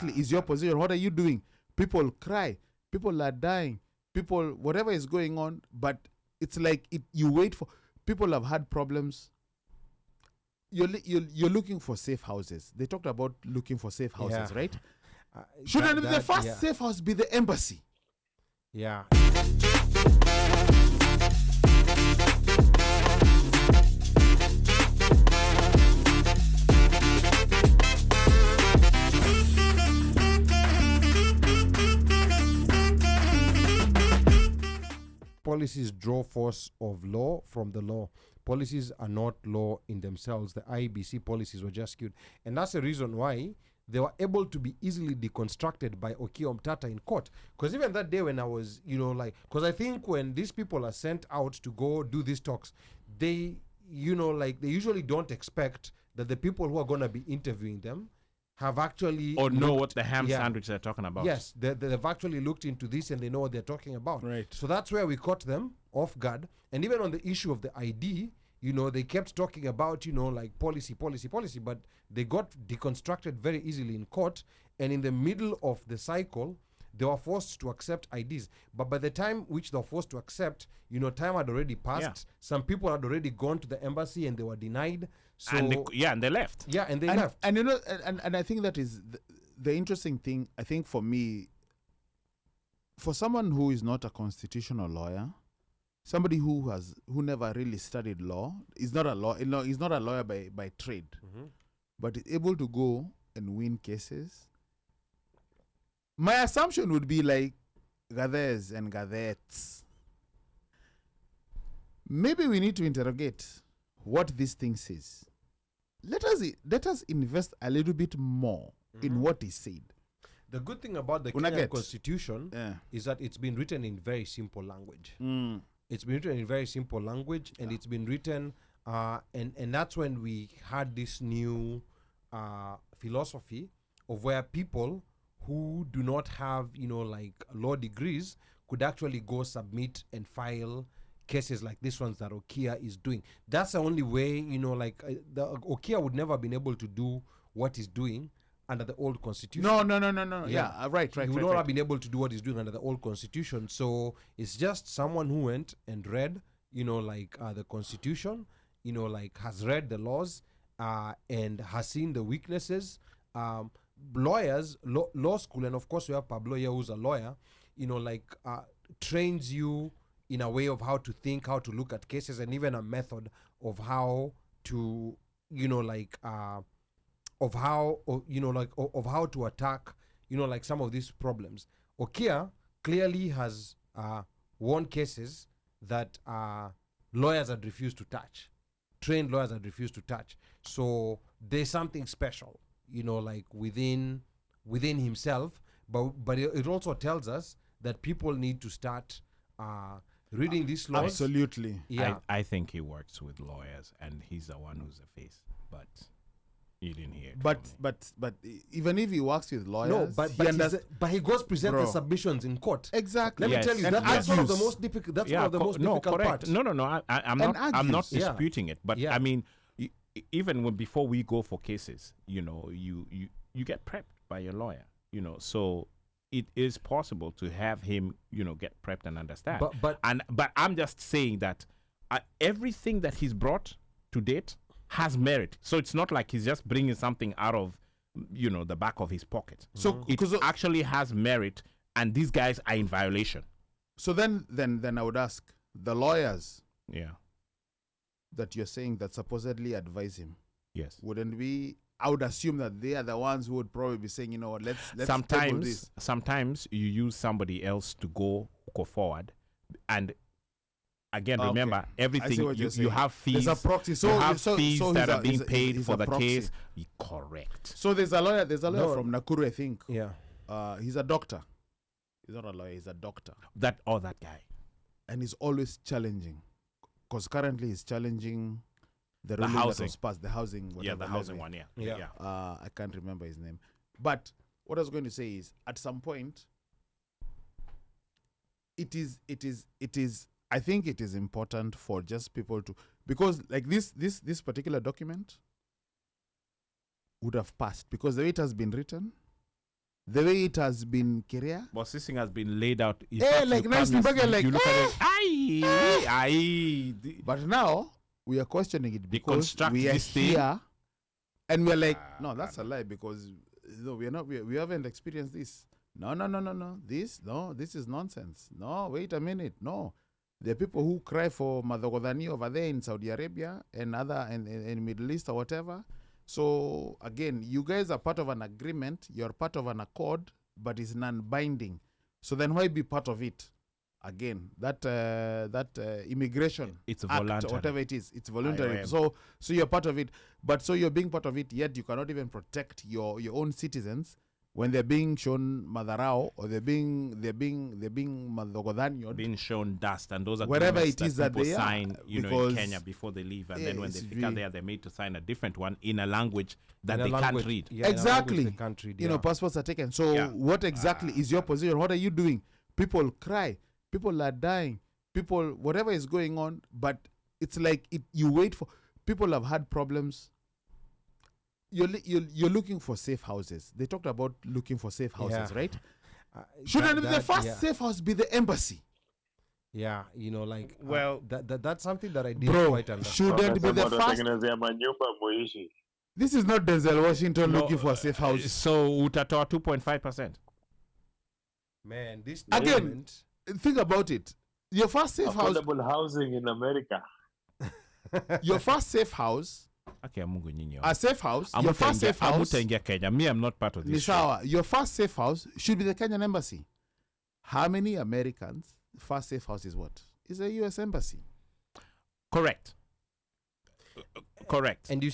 is your position? What are you doing? People cry. People are dying. People, whatever is going on, but it's like you wait for. People have had problems. You're looking for safe houses. They talked about looking for safe houses, right? Shouldn't the first safe house be the embassy? Yeah. Policies draw force of law from the law. Policies are not law in themselves. The IEBC policies were just skewed. And that's the reason why they were able to be easily deconstructed by Okiya Omtata in court. Because even that day when I was, because I think when these people are sent out to go do these talks, they, they usually don't expect that the people who are going to be interviewing them have actually know what the ham sandwich they're talking about. Yes, they've actually looked into this and they know what they're talking about. Right. So that's where we caught them off guard. And even on the issue of the ID, they kept talking about, policy, but they got deconstructed very easily in court. And in the middle of the cycle, they were forced to accept IDs. But by the time which they were forced to accept, time had already passed. Yeah. Some people had already gone to the embassy and they were denied. So and they left. Yeah, and they left. And and I think that is the interesting thing. I think for me, for someone who is not a constitutional lawyer, somebody who never really studied law, is not a law. He's not a lawyer by trade, but is able to go and win cases. My assumption would be like Gathers and Gathettes. Maybe we need to interrogate what this thing says. Let us invest a little bit more in what is said. The good thing about the Kenyan Constitution is that it's been written in very simple language. It's been written in very simple language, and it's been written, and that's when we had this new philosophy of where people who do not have, law degrees could actually go submit and file cases like this ones that Okiya is doing. That's the only way, the Okiya would never have been able to do what he's doing under the old constitution. No. Yeah, right. He would not have been able to do what he's doing under the old constitution. So it's just someone who went and read, the constitution, has read the laws and has seen the weaknesses. Lawyers, law school, and of course we have Pablo here who's a lawyer, trains you in a way of how to think, how to look at cases, and even a method of how to, of how to attack, some of these problems. Okiya clearly has won cases that lawyers had refused to touch, trained lawyers had refused to touch. So there's something special, within himself. But it also tells us that people need to start reading these laws. Absolutely. Yeah. I think he works with lawyers and he's the one who's the face. But you didn't hear it. But even if he works with lawyers, but he goes present the submissions in court. Exactly. Let me tell you, that's one of the most difficult. That's one of the most difficult parts. No. I'm not disputing it. But I mean, even before we go for cases, you get prepped by your lawyer. So it is possible to have him, get prepped and understand. But I'm just saying that everything that he's brought to date has merit. So it's not like he's just bringing something out of, the back of his pocket. So it actually has merit, and these guys are in violation. So then I would ask the lawyers. Yeah. That you're saying that supposedly advise him. Yes. Wouldn't we? I would assume that they are the ones who would probably be saying, let's table this. Sometimes you use somebody else to go forward, and again, remember everything. You have fees. There's a proxy. So you have fees that are being paid for the case. Correct. So there's a lawyer. From Nakuru, I think. Yeah. He's a doctor. He's not a lawyer. He's a doctor. That guy. And he's always challenging, because currently he's challenging the ruling that was passed, the housing. The housing one. Yeah. I can't remember his name. But what I was going to say is, at some point, it is. I think it is important for just people to, because like this particular document would have passed because the way it has been written, the way it has been career. But this thing has been laid out. Like nice like you look at it. But now we are questioning it because we are here, and we're like, no, that's a lie because we are not. We haven't experienced this. No. This is nonsense. No, wait a minute. No, there are people who cry for Madhogodhani over there in Saudi Arabia and other in Middle East or whatever. So again, you guys are part of an agreement. You're part of an accord, but it's non-binding. So then why be part of it? Again, that immigration it's act, voluntary. whatever it is, it's voluntary. So you're part of it, but so you're being part of it, yet you cannot even protect your own citizens when they're being shown madharao or they're being madhogodhanyo, being shown dust, and those are wherever it is that they sign, in Kenya before they leave, and then when they figure there, they're made to sign a different one in a language that they can't read. Yeah, exactly. Can't read, passports are taken. So what exactly is your position? What are you doing? People cry. People are dying. People, whatever is going on, but it's like you wait for. People have had problems. You're looking for safe houses. They talked about looking for safe houses, right? Shouldn't the first safe house be the embassy? Yeah, well, that's something that I didn't quite understand. Shouldn't be the first. This is not Denzel Washington looking for a safe house. So utatoa 2.5%. Man, this again. Think about it. Your first safe house. Affordable housing in America. Your first safe house. Okay, a safe house. Your first safe house. Kenya. Me, I'm not part of this. Your first safe house should be the Kenyan embassy. How many Americans' first safe house is what? Is a U.S. embassy. Correct. And you